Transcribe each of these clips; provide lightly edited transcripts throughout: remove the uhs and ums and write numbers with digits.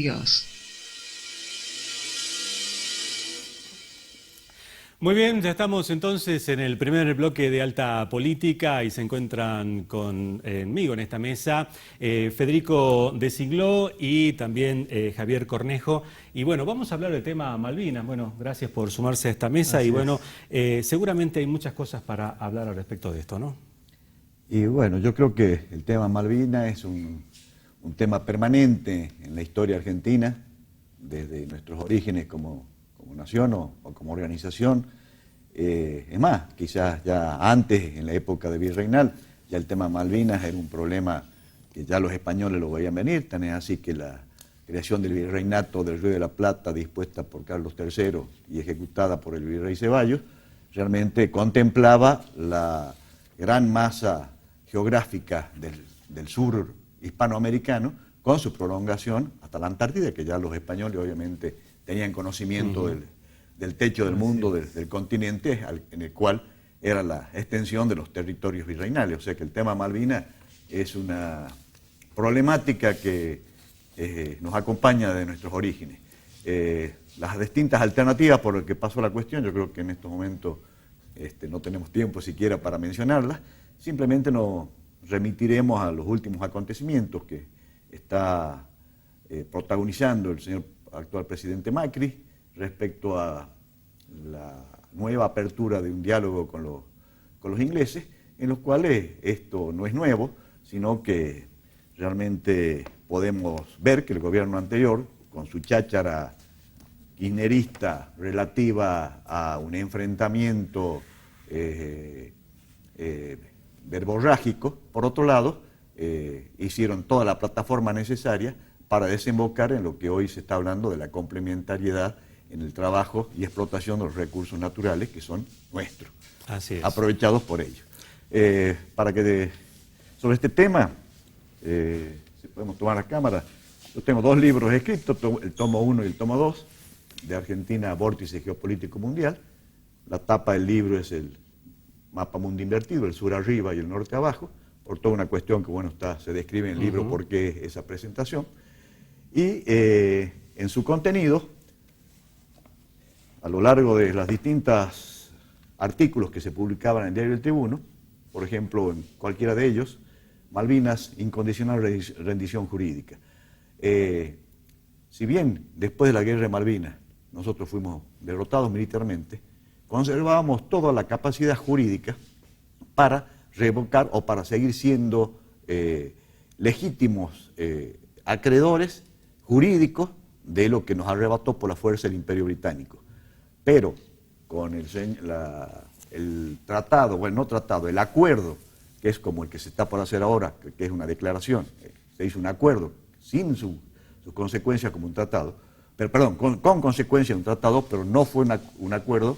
Dios. Muy bien, ya estamos entonces en el primer bloque de Alta Política y se encuentran conmigo en esta mesa Federico de Sigló y también Javier Cornejo. Y bueno, vamos a hablar del tema Malvinas. Bueno, gracias por sumarse a esta mesa. Así y bueno, es. Seguramente hay muchas cosas para hablar al respecto de esto, ¿no? Y bueno, yo creo que el tema Malvinas es un tema permanente en la historia argentina, desde nuestros orígenes como nación o como organización. Es más, quizás ya antes, en la época de virreinal, ya el tema Malvinas era un problema que ya los españoles lo veían venir, tan es así que la creación del virreinato del Río de la Plata, dispuesta por Carlos III y ejecutada por el virrey Ceballos, realmente contemplaba la gran masa geográfica del sur hispanoamericano, con su prolongación hasta la Antártida, que ya los españoles obviamente tenían conocimiento del techo del mundo, del continente, en el cual era la extensión de los territorios virreinales. O sea que el tema Malvinas es una problemática que nos acompaña de nuestros orígenes. Las distintas alternativas por las que pasó la cuestión, yo creo que en estos momentos no tenemos tiempo siquiera para mencionarlas, simplemente nos remitiremos a los últimos acontecimientos que está protagonizando el señor actual presidente Macri respecto a la nueva apertura de un diálogo con los ingleses, en los cuales esto no es nuevo, sino que realmente podemos ver que el gobierno anterior, con su cháchara kirchnerista relativa a un enfrentamiento verborrágico, por otro lado, hicieron toda la plataforma necesaria para desembocar en lo que hoy se está hablando de la complementariedad en el trabajo y explotación de los recursos naturales que son nuestros, aprovechados por ellos. Sobre este tema, si podemos tomar la cámara, yo tengo dos libros escritos, el tomo 1 y el tomo 2, de Argentina, Vórtice Geopolítico Mundial. La tapa del libro es el mapa mundo invertido, el sur arriba y el norte abajo, por toda una cuestión que, bueno, se describe en el libro por qué esa presentación. Y en su contenido, a lo largo de los distintos artículos que se publicaban en el diario El Tribuno, por ejemplo, en cualquiera de ellos, Malvinas, incondicional rendición jurídica. Si bien después de la guerra de Malvinas nosotros fuimos derrotados militarmente, conservábamos toda la capacidad jurídica para revocar o para seguir siendo legítimos acreedores jurídicos de lo que nos arrebató por la fuerza el Imperio Británico. Pero con el tratado, bueno, no tratado, el acuerdo, que es como el que se está por hacer ahora, que es una declaración, se hizo un acuerdo sin sus consecuencias como un tratado, pero perdón, con consecuencia de un tratado, pero no fue un acuerdo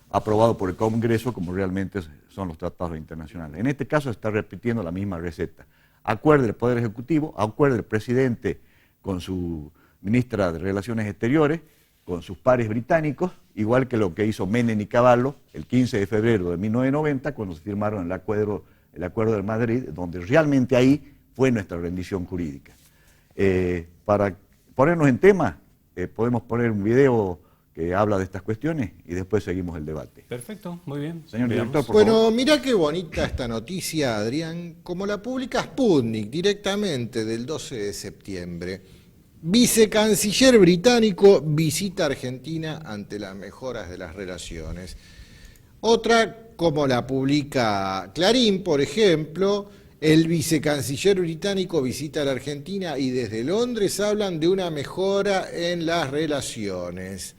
aprobado por el Congreso como realmente son los tratados internacionales. En este caso se está repitiendo la misma receta. Acuerde el Poder Ejecutivo, acuerde el presidente con su ministra de Relaciones Exteriores, con sus pares británicos, igual que lo que hizo Menem y Cavallo el 15 de febrero de 1990, cuando se firmaron el acuerdo de Madrid, donde realmente ahí fue nuestra rendición jurídica. Para ponernos en tema, podemos poner un video que habla de estas cuestiones y después seguimos el debate. Perfecto, muy bien. Señor director, por favor. Bueno, mirá qué bonita esta noticia, Adrián, como la publica Sputnik directamente del 12 de septiembre. Vicecanciller británico visita Argentina ante las mejoras de las relaciones. Otra, como la publica Clarín, por ejemplo, el vicecanciller británico visita a la Argentina y desde Londres hablan de una mejora en las relaciones.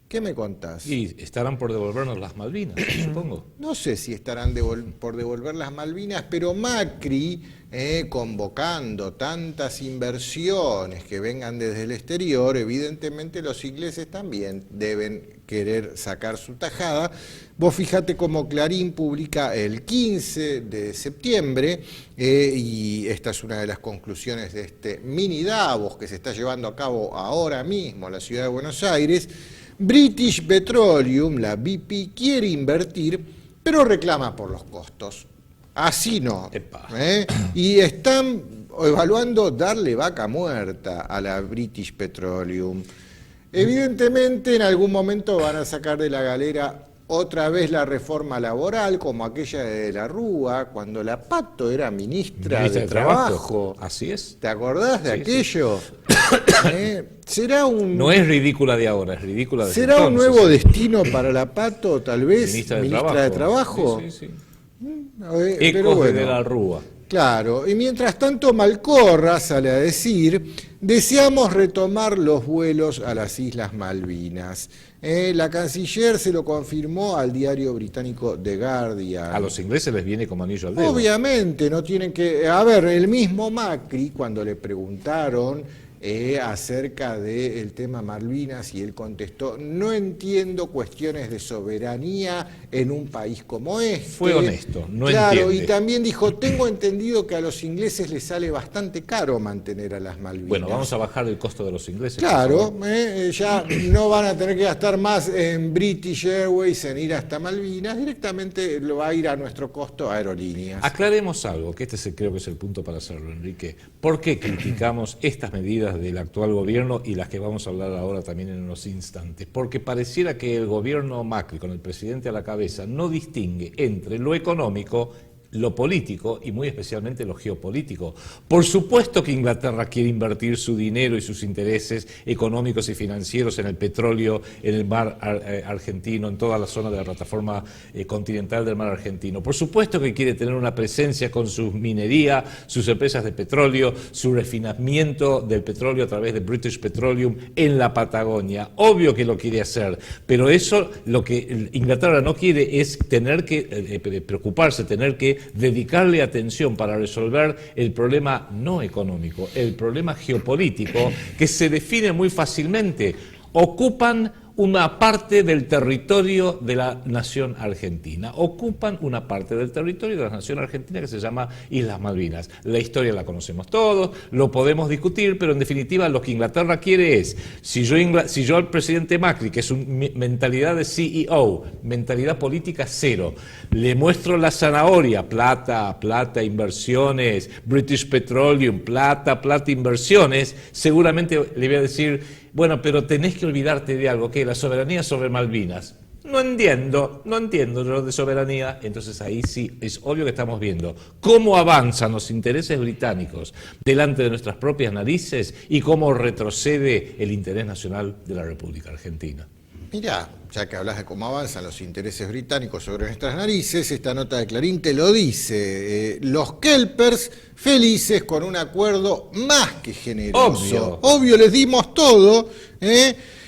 ¿Qué me contás? Y estarán por devolvernos las Malvinas, supongo. No sé si estarán por devolver las Malvinas, pero Macri, convocando tantas inversiones que vengan desde el exterior, evidentemente los ingleses también deben querer sacar su tajada. Vos fíjate cómo Clarín publica el 15 de septiembre, y esta es una de las conclusiones de este mini Davos que se está llevando a cabo ahora mismo en la ciudad de Buenos Aires. British Petroleum, la BP, quiere invertir, pero reclama por los costos. Así no. Y están evaluando darle vaca muerta a la British Petroleum. Evidentemente en algún momento van a sacar de la galera otra vez la reforma laboral, como aquella de la Rúa, cuando la Pato era ministra de Trabajo. Así es. ¿Te acordás de aquello? ¿Será un... No es ridícula de ahora, es ridícula de ¿Será entonces. un nuevo destino para la Pato, tal vez? Ministra de Trabajo. Sí, sí, sí. Pero Ecos bueno. de la Rúa. Claro, y mientras tanto Malcorra sale a decir, deseamos retomar los vuelos a las Islas Malvinas. La canciller se lo confirmó al diario británico The Guardian. A los ingleses les viene como anillo al dedo. Obviamente, no tienen que... A ver, el mismo Macri, cuando le preguntaron acerca del tema Malvinas, y él contestó, no entiendo cuestiones de soberanía en un país como este. Fue honesto, no claro, entiende. y también dijo, tengo entendido que a los ingleses les sale bastante caro mantener a las Malvinas. Bueno, vamos a bajar el costo de los ingleses. Claro, ya no van a tener que gastar más en British Airways en ir hasta Malvinas, directamente lo va a ir a nuestro costo aerolíneas. Aclaremos algo, que creo que es el punto para hacerlo, Enrique. ¿Por qué criticamos estas medidas del actual gobierno y las que vamos a hablar ahora también en unos instantes? Porque pareciera que el gobierno Macri, con el presidente a la cabeza, no distingue entre lo económico, lo político y muy especialmente lo geopolítico. Por supuesto que Inglaterra quiere invertir su dinero y sus intereses económicos y financieros en el petróleo, en el mar argentino, en toda la zona de la plataforma continental del mar argentino. Por supuesto que quiere tener una presencia con su minería, sus empresas de petróleo, su refinamiento del petróleo a través de British Petroleum en la Patagonia. Obvio que lo quiere hacer, pero eso lo que Inglaterra no quiere es tener que preocuparse, tener que dedicarle atención para resolver el problema no económico, el problema geopolítico, que se define muy fácilmente. Ocupan una parte del territorio de la nación argentina. Ocupan una parte del territorio de la nación argentina que se llama Islas Malvinas. La historia la conocemos todos, lo podemos discutir, pero en definitiva lo que Inglaterra quiere es, si yo al presidente Macri, que es una mentalidad de CEO, mentalidad política cero, le muestro la zanahoria, plata, plata, inversiones, British Petroleum, plata, plata, inversiones, seguramente le voy a decir, bueno, pero tenés que olvidarte de algo, que la soberanía sobre Malvinas. No entiendo yo de soberanía. Entonces ahí sí es obvio que estamos viendo cómo avanzan los intereses británicos delante de nuestras propias narices y cómo retrocede el interés nacional de la República Argentina. Mirá, ya que hablas de cómo avanzan los intereses británicos sobre nuestras narices, esta nota de Clarín te lo dice. Los kelpers felices con un acuerdo más que generoso. Obvio, les dimos todo.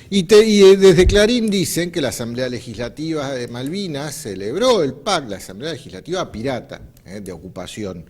Y desde Clarín dicen que la Asamblea Legislativa de Malvinas celebró el pacto, la Asamblea Legislativa pirata de ocupación.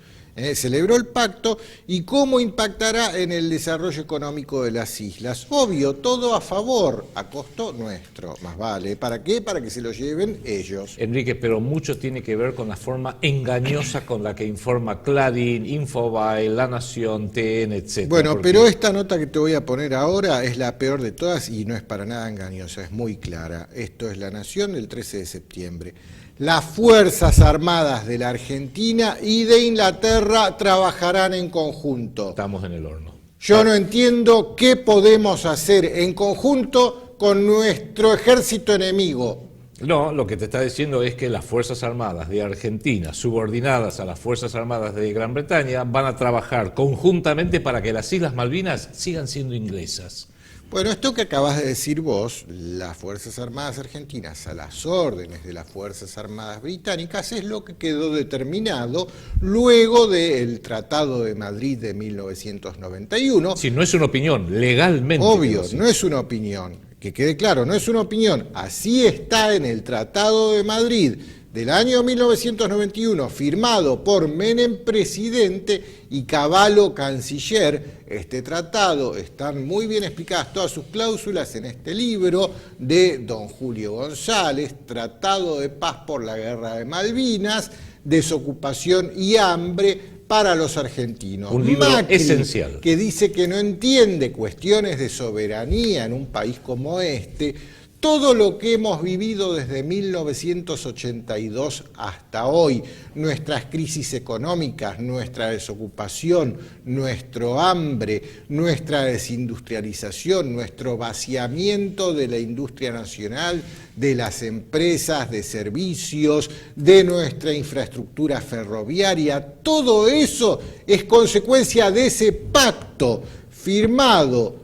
Celebró el pacto y cómo impactará en el desarrollo económico de las islas. Obvio, todo a favor, a costo nuestro, más vale. ¿Para qué? Para que se lo lleven ellos. Enrique, pero mucho tiene que ver con la forma engañosa con la que informa Clarín, Infobae, La Nación, TN, etc. Bueno, pero esta nota que te voy a poner ahora es la peor de todas y no es para nada engañosa, es muy clara. Esto es La Nación del 13 de septiembre. Las Fuerzas Armadas de la Argentina y de Inglaterra trabajarán en conjunto. Estamos en el horno. Yo no entiendo qué podemos hacer en conjunto con nuestro ejército enemigo. No, lo que te está diciendo es que las Fuerzas Armadas de Argentina, subordinadas a las Fuerzas Armadas de Gran Bretaña, van a trabajar conjuntamente para que las Islas Malvinas sigan siendo inglesas. Bueno, esto que acabas de decir vos, las Fuerzas Armadas argentinas a las órdenes de las Fuerzas Armadas británicas, es lo que quedó determinado luego del Tratado de Madrid de 1991. Si no es una opinión, legalmente. Obvio, no es una opinión. Que quede claro, no es una opinión. Así está en el Tratado de Madrid del año 1991, firmado por Menem presidente y Cavallo canciller. Este tratado, están muy bien explicadas todas sus cláusulas en este libro de don Julio González, Tratado de Paz por la Guerra de Malvinas, Desocupación y Hambre para los argentinos. Un libro Macri, esencial. que dice que no entiende cuestiones de soberanía en un país como este, todo lo que hemos vivido desde 1982 hasta hoy, nuestras crisis económicas, nuestra desocupación, nuestro hambre, nuestra desindustrialización, nuestro vaciamiento de la industria nacional, de las empresas, de servicios, de nuestra infraestructura ferroviaria, todo eso es consecuencia de ese pacto firmado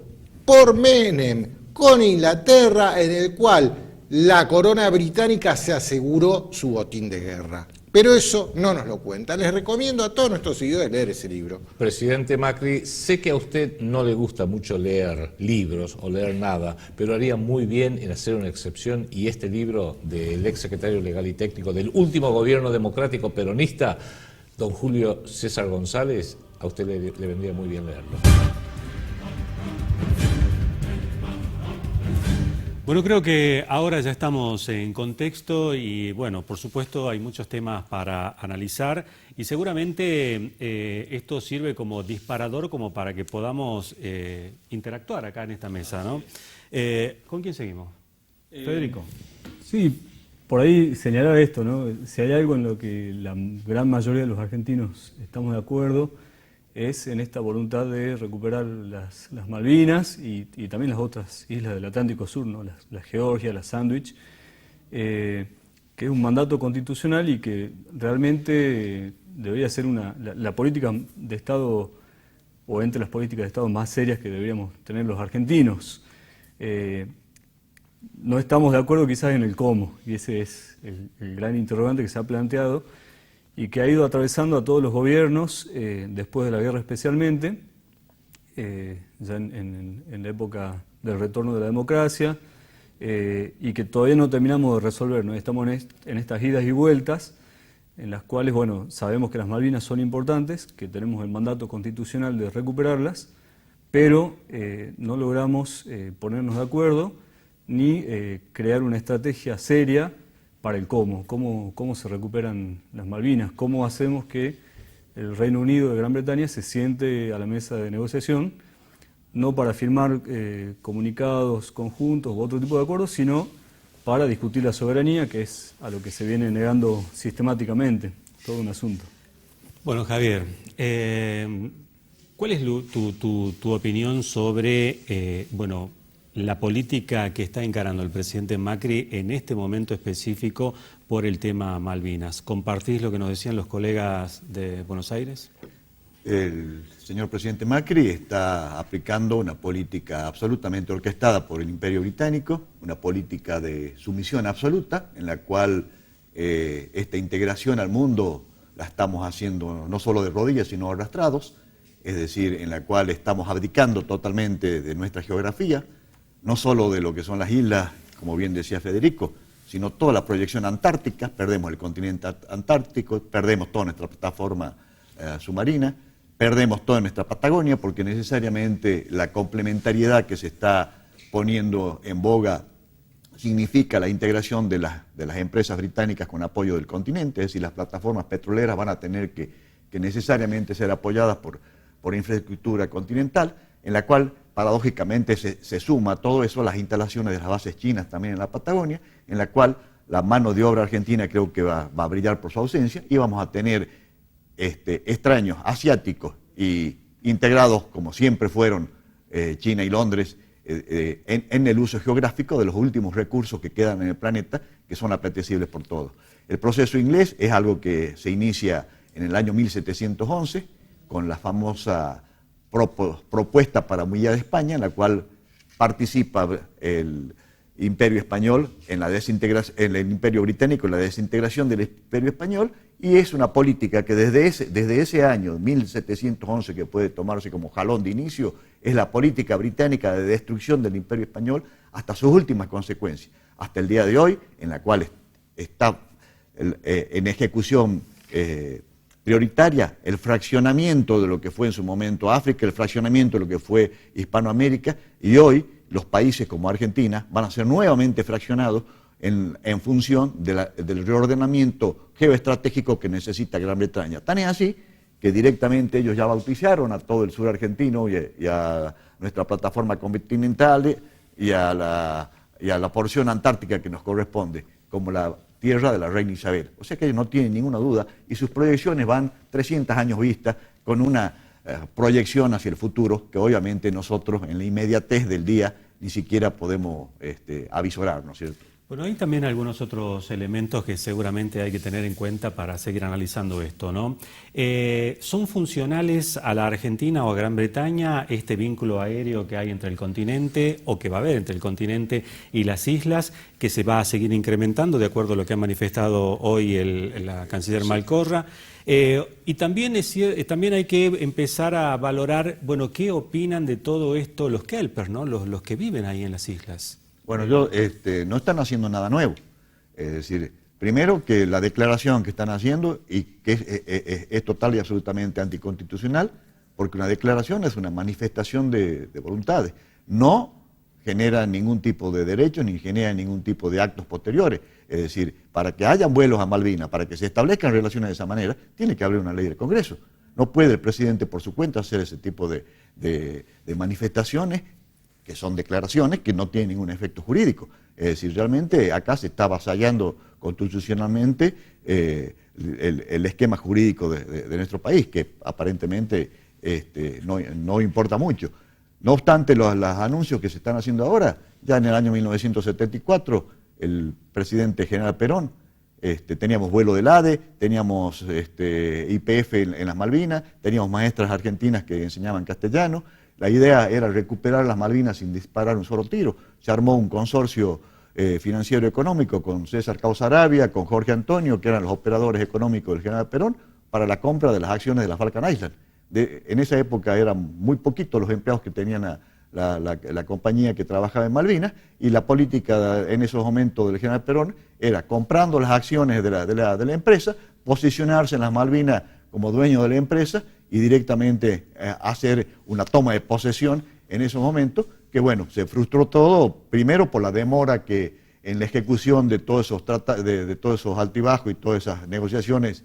por Menem con Inglaterra, en el cual la corona británica se aseguró su botín de guerra. Pero eso no nos lo cuenta. Les recomiendo a todos nuestros seguidores leer ese libro. Presidente Macri, sé que a usted no le gusta mucho leer libros o leer nada, pero haría muy bien en hacer una excepción, y este libro del ex secretario legal y técnico del último gobierno democrático peronista, don Julio César González, a usted le vendría muy bien leerlo. Bueno, creo que ahora ya estamos en contexto y, bueno, por supuesto hay muchos temas para analizar y seguramente esto sirve como disparador como para que podamos interactuar acá en esta mesa, ¿no? ¿Con quién seguimos? Federico. Sí, por ahí señalar esto, ¿no? Si hay algo en lo que la gran mayoría de los argentinos estamos de acuerdo, es en esta voluntad de recuperar las Malvinas y también las otras islas del Atlántico Sur, ¿no? La Georgia, la Sandwich, que es un mandato constitucional y que realmente debería ser la política de Estado, o entre las políticas de Estado más serias que deberíamos tener los argentinos. No estamos de acuerdo quizás en el cómo, y ese es el gran interrogante que se ha planteado, y que ha ido atravesando a todos los gobiernos después de la guerra especialmente, ya en la época del retorno de la democracia, y que todavía no terminamos de resolver, ¿no? Estamos en estas idas y vueltas, en las cuales, bueno, sabemos que las Malvinas son importantes, que tenemos el mandato constitucional de recuperarlas, pero no logramos ponernos de acuerdo ni crear una estrategia seria para el cómo se recuperan las Malvinas, cómo hacemos que el Reino Unido de Gran Bretaña se siente a la mesa de negociación, no para firmar comunicados conjuntos u otro tipo de acuerdos, sino para discutir la soberanía, que es a lo que se viene negando sistemáticamente, todo un asunto. Bueno, Javier, ¿cuál es tu opinión sobre, la política que está encarando el presidente Macri en este momento específico por el tema Malvinas? ¿Compartís lo que nos decían los colegas de Buenos Aires? El señor presidente Macri está aplicando una política absolutamente orquestada por el Imperio Británico, una política de sumisión absoluta, en la cual esta integración al mundo la estamos haciendo no solo de rodillas, sino arrastrados, es decir, en la cual estamos abdicando totalmente de nuestra geografía, no solo de lo que son las islas, como bien decía Federico, sino toda la proyección antártica. Perdemos el continente antártico, perdemos toda nuestra plataforma submarina, perdemos toda nuestra Patagonia, porque necesariamente la complementariedad que se está poniendo en boga significa la integración de las empresas británicas con apoyo del continente, es decir, las plataformas petroleras van a tener que necesariamente ser apoyadas por infraestructura continental, en la cual paradójicamente se suma todo eso a las instalaciones de las bases chinas también en la Patagonia, en la cual la mano de obra argentina creo que va a brillar por su ausencia, y vamos a tener extraños asiáticos y integrados como siempre fueron China y Londres en el uso geográfico de los últimos recursos que quedan en el planeta, que son apetecibles por todos. El proceso inglés es algo que se inicia en el año 1711 con la famosa propuesta para unidad de España, en la cual participa el Imperio Español en la desintegración, el Imperio Británico en la desintegración del Imperio Español, y es una política que desde ese año 1711, que puede tomarse como jalón de inicio, es la política británica de destrucción del Imperio Español hasta sus últimas consecuencias, hasta el día de hoy, en la cual está en ejecución prioritaria el fraccionamiento de lo que fue en su momento África, el fraccionamiento de lo que fue Hispanoamérica, y hoy los países como Argentina van a ser nuevamente fraccionados en función del reordenamiento geoestratégico que necesita Gran Bretaña. Tan es así que directamente ellos ya bautizaron a todo el sur argentino y a nuestra plataforma continental y a y a la porción antártica que nos corresponde, como la tierra de la reina Isabel. O sea que ellos no tienen ninguna duda y sus proyecciones van 300 años vista con una proyección hacia el futuro que obviamente nosotros en la inmediatez del día ni siquiera podemos avisorar, ¿no es cierto? Bueno, hay también algunos otros elementos que seguramente hay que tener en cuenta para seguir analizando esto, ¿no? ¿Son funcionales a la Argentina o a Gran Bretaña este vínculo aéreo que hay entre el continente o que va a haber entre el continente y las islas, que se va a seguir incrementando de acuerdo a lo que ha manifestado hoy la canciller Malcorra? Y también hay que empezar a valorar, bueno, ¿qué opinan de todo esto los kelpers, ¿no? Los que viven ahí en las islas? Bueno, no están haciendo nada nuevo. Es decir, primero que la declaración que están haciendo y que es total y absolutamente anticonstitucional, porque una declaración es una manifestación de voluntades. No genera ningún tipo de derecho ni genera ningún tipo de actos posteriores. Es decir, para que hayan vuelos a Malvinas, para que se establezcan relaciones de esa manera, tiene que haber una ley del Congreso. No puede el presidente por su cuenta hacer ese tipo de manifestaciones que son declaraciones que no tienen ningún efecto jurídico. Es decir, realmente acá se está avasallando constitucionalmente el esquema jurídico de nuestro país, que aparentemente no importa mucho. No obstante, los anuncios que se están haciendo ahora, ya en el año 1974, el presidente general Perón, teníamos vuelo del ADE, teníamos YPF en las Malvinas, teníamos maestras argentinas que enseñaban castellano. La idea era recuperar las Malvinas sin disparar un solo tiro. Se armó un consorcio financiero económico con César Causa-Arabia, con Jorge Antonio, que eran los operadores económicos del general Perón, para la compra de las acciones de la Falkland Island. En esa época eran muy poquitos los empleados que tenían la compañía que trabajaba en Malvinas, y la política en esos momentos del general Perón era, comprando las acciones de la empresa, posicionarse en las Malvinas como dueño de la empresa y directamente hacer una toma de posesión en esos momentos, que bueno, se frustró todo, primero por la demora que en la ejecución de todos esos altibajos y todas esas negociaciones,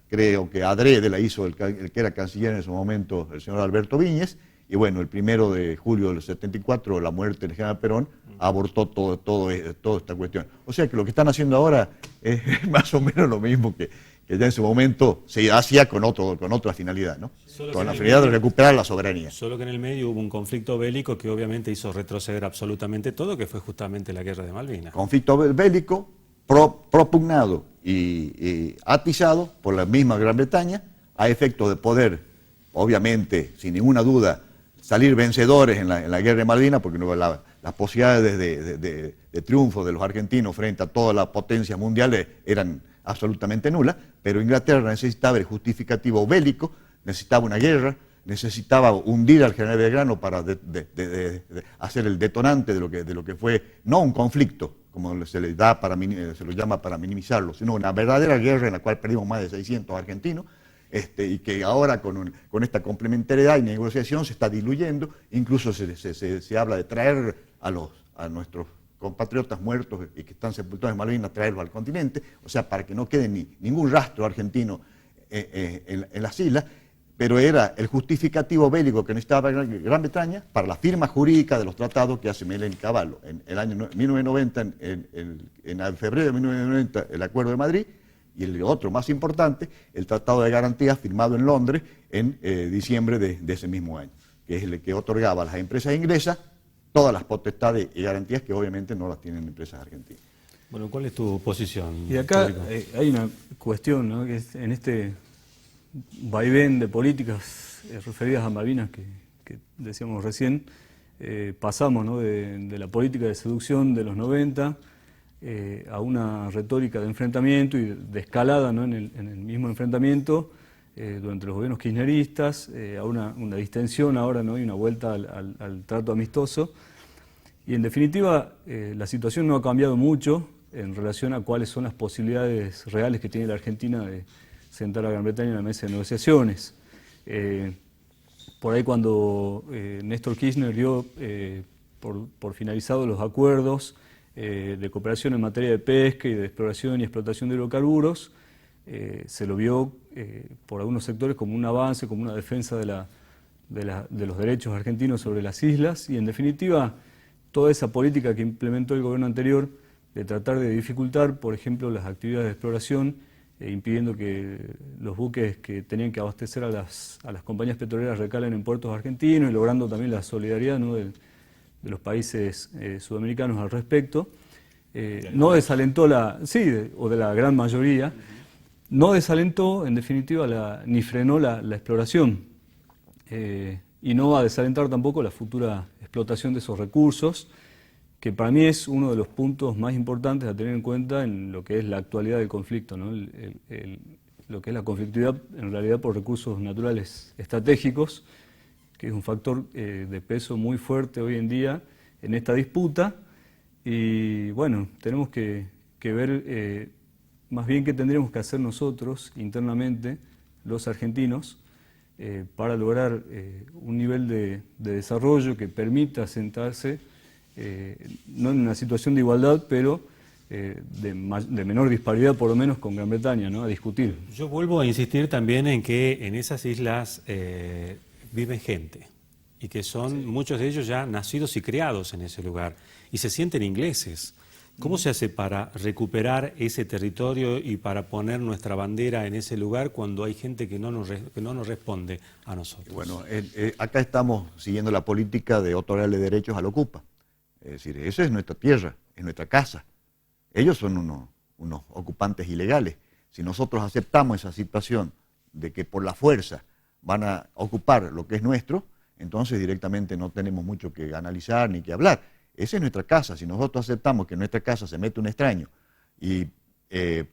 creo que adrede la hizo el que era canciller en ese momento, el señor Alberto Viñes, y bueno, el 1 de julio del 74, la muerte del general Perón, abortó toda esta cuestión. O sea que lo que están haciendo ahora es más o menos lo mismo que ya en su momento se hacía con otra finalidad, ¿no? Con la finalidad de recuperar la soberanía. Solo que en el medio hubo un conflicto bélico que obviamente hizo retroceder absolutamente todo, que fue justamente la guerra de Malvinas. Conflicto bélico propugnado y atizado por la misma Gran Bretaña, a efecto de poder, obviamente, sin ninguna duda, salir vencedores en la guerra de Malvinas, porque las posibilidades de triunfo de los argentinos frente a todas las potencias mundiales eran absolutamente nulas, pero Inglaterra necesitaba el justificativo bélico, necesitaba una guerra, necesitaba hundir al general Belgrano para hacer el detonante de lo que fue, no un conflicto, como se lo llama para minimizarlo, sino una verdadera guerra en la cual perdimos más de 600 argentinos, y que ahora con esta complementariedad y negociación se está diluyendo. Incluso se habla de traer a nuestros compatriotas muertos y que están sepultados en Malvinas, traerlos al continente, o sea, para que no quede ningún rastro argentino en las islas, pero era el justificativo bélico que necesitaba Gran Bretaña para la firma jurídica de los tratados que hace Menem y Cavallo. En el año 1990, en febrero de 1990, el Acuerdo de Madrid, y el otro más importante, el Tratado de Garantías firmado en Londres en diciembre de ese mismo año, que es el que otorgaba a las empresas inglesas todas las potestades y garantías que obviamente no las tienen empresas argentinas. Bueno, ¿cuál es tu posición? Y acá hay una cuestión, ¿no? Que es en este vaivén de políticas referidas a Malvinas que decíamos recién, pasamos, ¿no? de la política de seducción de los 90 a una retórica de enfrentamiento y de escalada, ¿no? en el mismo enfrentamiento durante los gobiernos kirchneristas, a una distensión ahora, ¿no? Y una vuelta al trato amistoso. Y en definitiva, la situación no ha cambiado mucho en relación a cuáles son las posibilidades reales que tiene la Argentina de sentar a Gran Bretaña en la mesa de negociaciones. Por ahí cuando Néstor Kirchner dio por finalizados los acuerdos de cooperación en materia de pesca y de exploración y explotación de hidrocarburos, se lo vio por algunos sectores como un avance, como una defensa de los derechos argentinos sobre las islas, y en definitiva toda esa política que implementó el gobierno anterior de tratar de dificultar, por ejemplo, las actividades de exploración, impidiendo que los buques que tenían que abastecer a las compañías petroleras recalen en puertos argentinos y logrando también la solidaridad, ¿no?, de los países sudamericanos al respecto. No desalentó o de la gran mayoría, no desalentó en definitiva ni frenó la exploración y no va a desalentar tampoco la futura explotación de esos recursos, que para mí es uno de los puntos más importantes a tener en cuenta en lo que es la actualidad del conflicto, ¿no? Lo que es la conflictividad en realidad por recursos naturales estratégicos, que es un factor de peso muy fuerte hoy en día en esta disputa. Y bueno, tenemos que ver más bien qué tendríamos que hacer nosotros internamente, los argentinos, para lograr un nivel de desarrollo que permita sentarse, no en una situación de igualdad, pero de menor disparidad por lo menos con Gran Bretaña, ¿no?, a discutir. Yo vuelvo a insistir también en que en esas islas vive gente y que son muchos de ellos ya nacidos y criados en ese lugar y se sienten ingleses. ¿Cómo se hace para recuperar ese territorio y para poner nuestra bandera en ese lugar cuando hay gente que no nos responde a nosotros? Bueno, acá estamos siguiendo la política de otorgarle derechos al ocupa. Es decir, esa es nuestra tierra, es nuestra casa. Ellos son unos ocupantes ilegales. Si nosotros aceptamos esa situación de que por la fuerza van a ocupar lo que es nuestro, entonces directamente no tenemos mucho que analizar ni que hablar. Esa es nuestra casa. Si nosotros aceptamos que en nuestra casa se mete un extraño y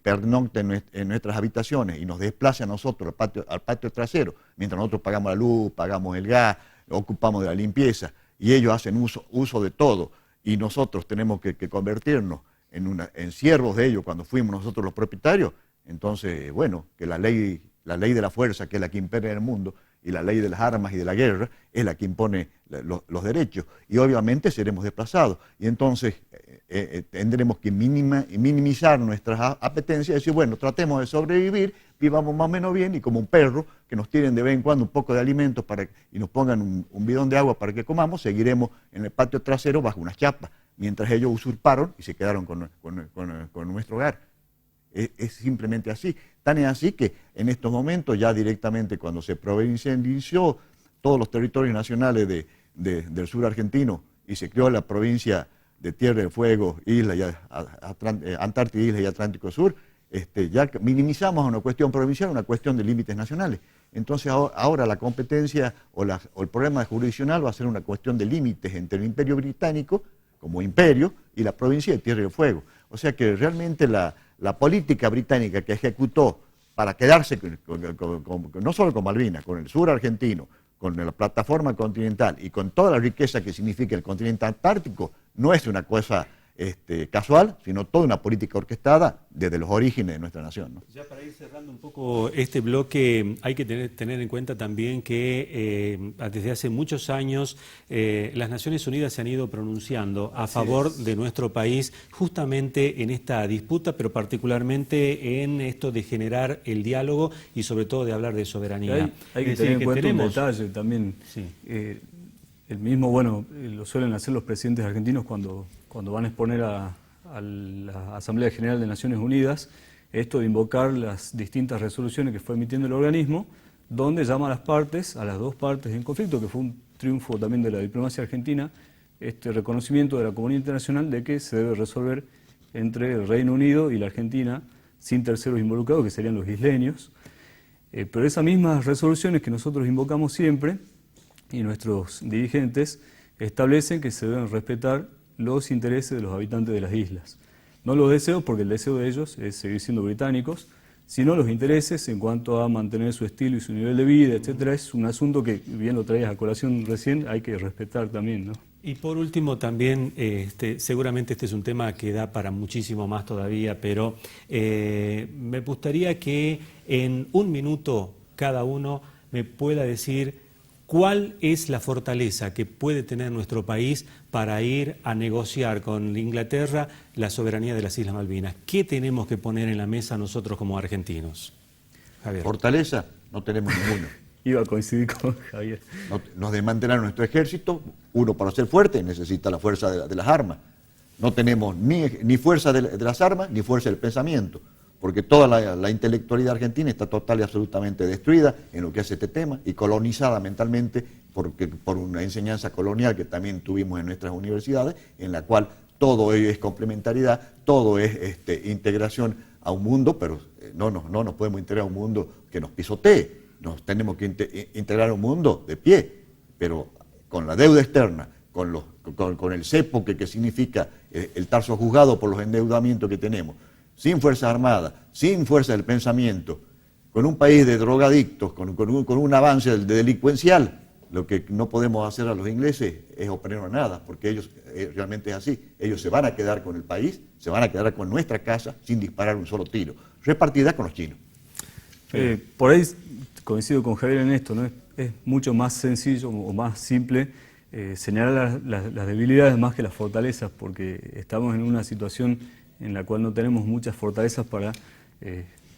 pernocta en nuestras habitaciones y nos desplace a nosotros al patio trasero, mientras nosotros pagamos la luz, pagamos el gas, ocupamos de la limpieza, y ellos hacen uso de todo, y nosotros tenemos que convertirnos en siervos de ellos cuando fuimos nosotros los propietarios, entonces, bueno, que la ley de la fuerza, que es la que impera en el mundo, y la ley de las armas y de la guerra, es la que impone los derechos, y obviamente seremos desplazados, y entonces tendremos que minimizar nuestras apetencias y decir, bueno, tratemos de sobrevivir, vivamos más o menos bien, y como un perro, que nos tiren de vez en cuando un poco de alimentos y nos pongan un bidón de agua para que comamos, seguiremos en el patio trasero bajo unas chapas, mientras ellos usurparon y se quedaron con nuestro hogar. Es simplemente así. Tan es así que en estos momentos, ya directamente cuando se provincializó todos los territorios nacionales del sur argentino y se creó la provincia de Tierra del Fuego, Antártida, Isla y Atlántico Sur, ya minimizamos una cuestión provincial, una cuestión de límites nacionales. Entonces ahora la competencia o el problema jurisdiccional va a ser una cuestión de límites entre el Imperio Británico como imperio y la provincia de Tierra del Fuego. O sea que realmente la política británica que ejecutó para quedarse no solo con Malvinas, con el sur argentino, con la plataforma continental y con toda la riqueza que significa el continente antártico, no es una cosa casual, sino toda una política orquestada desde los orígenes de nuestra nación, ¿no? Ya para ir cerrando un poco este bloque, hay que tener en cuenta también que desde hace muchos años las Naciones Unidas se han ido pronunciando a favor de nuestro país justamente en esta disputa, pero particularmente en esto de generar el diálogo y sobre todo de hablar de soberanía. Hay que tener en cuenta un detalle también. Sí. El mismo, bueno, lo suelen hacer los presidentes argentinos cuando van a exponer a la Asamblea General de Naciones Unidas, esto de invocar las distintas resoluciones que fue emitiendo el organismo, donde llama a las dos partes en conflicto, que fue un triunfo también de la diplomacia argentina, este reconocimiento de la comunidad internacional de que se debe resolver entre el Reino Unido y la Argentina, sin terceros involucrados, que serían los isleños. Pero esas mismas resoluciones que nosotros invocamos siempre, y nuestros dirigentes, establecen que se deben respetar los intereses de los habitantes de las islas. No los deseos, porque el deseo de ellos es seguir siendo británicos, sino los intereses en cuanto a mantener su estilo y su nivel de vida, etcétera. Es un asunto que, bien lo traías a colación recién, hay que respetar también, ¿no? Y por último también, seguramente este es un tema que da para muchísimo más todavía, pero me gustaría que en un minuto cada uno me pueda decir ¿cuál es la fortaleza que puede tener nuestro país para ir a negociar con Inglaterra la soberanía de las Islas Malvinas? ¿Qué tenemos que poner en la mesa nosotros como argentinos? Javier. Fortaleza no tenemos ninguna. iba a coincidir con Javier. Nos desmantelaron nuestro ejército. Uno, para ser fuerte, necesita la fuerza de las armas. No tenemos ni fuerza de las armas ni fuerza del pensamiento, porque toda la intelectualidad argentina está total y absolutamente destruida en lo que hace este tema y colonizada mentalmente por una enseñanza colonial que también tuvimos en nuestras universidades, en la cual todo es complementariedad, todo es integración a un mundo, pero no nos podemos integrar a un mundo que nos pisotee, nos tenemos que integrar a un mundo de pie, pero con la deuda externa, con el cepo que significa el estar sojuzgado por los endeudamientos que tenemos, sin fuerzas armadas, sin fuerza del pensamiento, con un país de drogadictos, con un avance delincuencial. Lo que no podemos hacer a los ingleses es oponernos a nada, porque ellos realmente es así. Ellos se van a quedar con el país, se van a quedar con nuestra casa sin disparar un solo tiro. Repartida con los chinos. Por ahí coincido con Javier en esto, ¿no? Es mucho más sencillo o más simple señalar las debilidades más que las fortalezas, porque estamos en una situación en la cual no tenemos muchas fortalezas para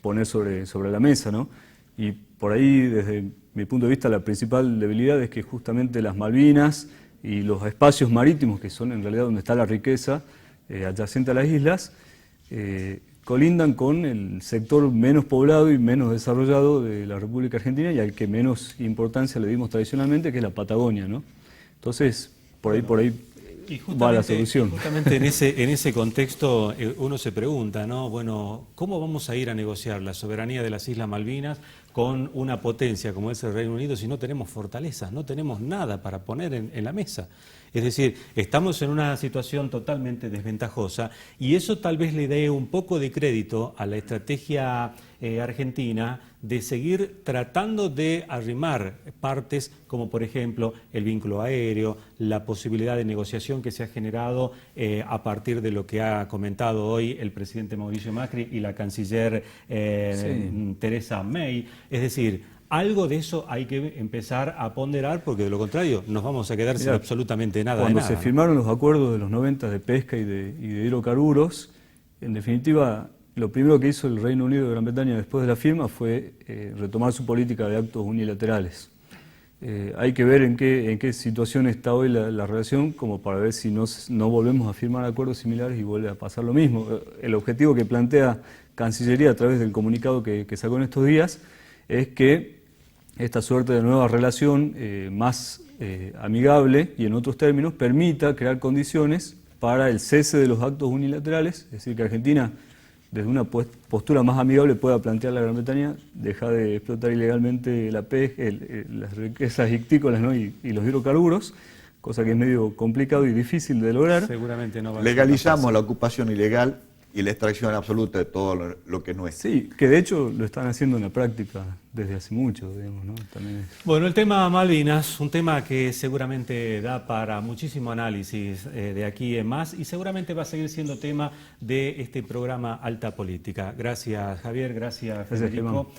poner sobre la mesa, ¿no? Y por ahí, desde mi punto de vista, la principal debilidad es que justamente las Malvinas y los espacios marítimos, que son en realidad donde está la riqueza adyacente a las islas, colindan con el sector menos poblado y menos desarrollado de la República Argentina y al que menos importancia le dimos tradicionalmente, que es la Patagonia, ¿no? Entonces, por ahí va la solución. Justamente en ese contexto uno se pregunta, ¿no? Bueno, ¿cómo vamos a ir a negociar la soberanía de las Islas Malvinas con una potencia como es el Reino Unido si no tenemos fortalezas, no tenemos nada para poner en la mesa? Es decir, estamos en una situación totalmente desventajosa y eso tal vez le dé un poco de crédito a la estrategia argentina de seguir tratando de arrimar partes como por ejemplo el vínculo aéreo, la posibilidad de negociación que se ha generado a partir de lo que ha comentado hoy el presidente Mauricio Macri y la canciller Theresa May. Es decir, algo de eso hay que empezar a ponderar porque de lo contrario nos vamos a quedar sin absolutamente nada. Cuando se firmaron los acuerdos de los 90 de pesca y de hidrocarburos, en definitiva lo primero que hizo el Reino Unido de Gran Bretaña después de la firma fue retomar su política de actos unilaterales. Hay que ver en qué situación está hoy la relación como para ver si no volvemos a firmar acuerdos similares y vuelve a pasar lo mismo. El objetivo que plantea Cancillería a través del comunicado que sacó en estos días es que esta suerte de nueva relación más amigable y en otros términos permita crear condiciones para el cese de los actos unilaterales, es decir, que Argentina desde una postura más amigable pueda plantear a la Gran Bretaña dejar de explotar ilegalmente la pesca, las riquezas ictícolas, ¿no? y los hidrocarburos, cosa que es medio complicado y difícil de lograr. Seguramente no va a Legalizamos la ocupación ilegal y la extracción absoluta de todo lo que no es. Sí, que de hecho lo están haciendo en la práctica desde hace mucho, digamos, ¿no? También Bueno, el tema Malvinas, un tema que seguramente da para muchísimo análisis de aquí en más y seguramente va a seguir siendo tema de este programa Alta Política. Gracias, Javier, gracias, Federico.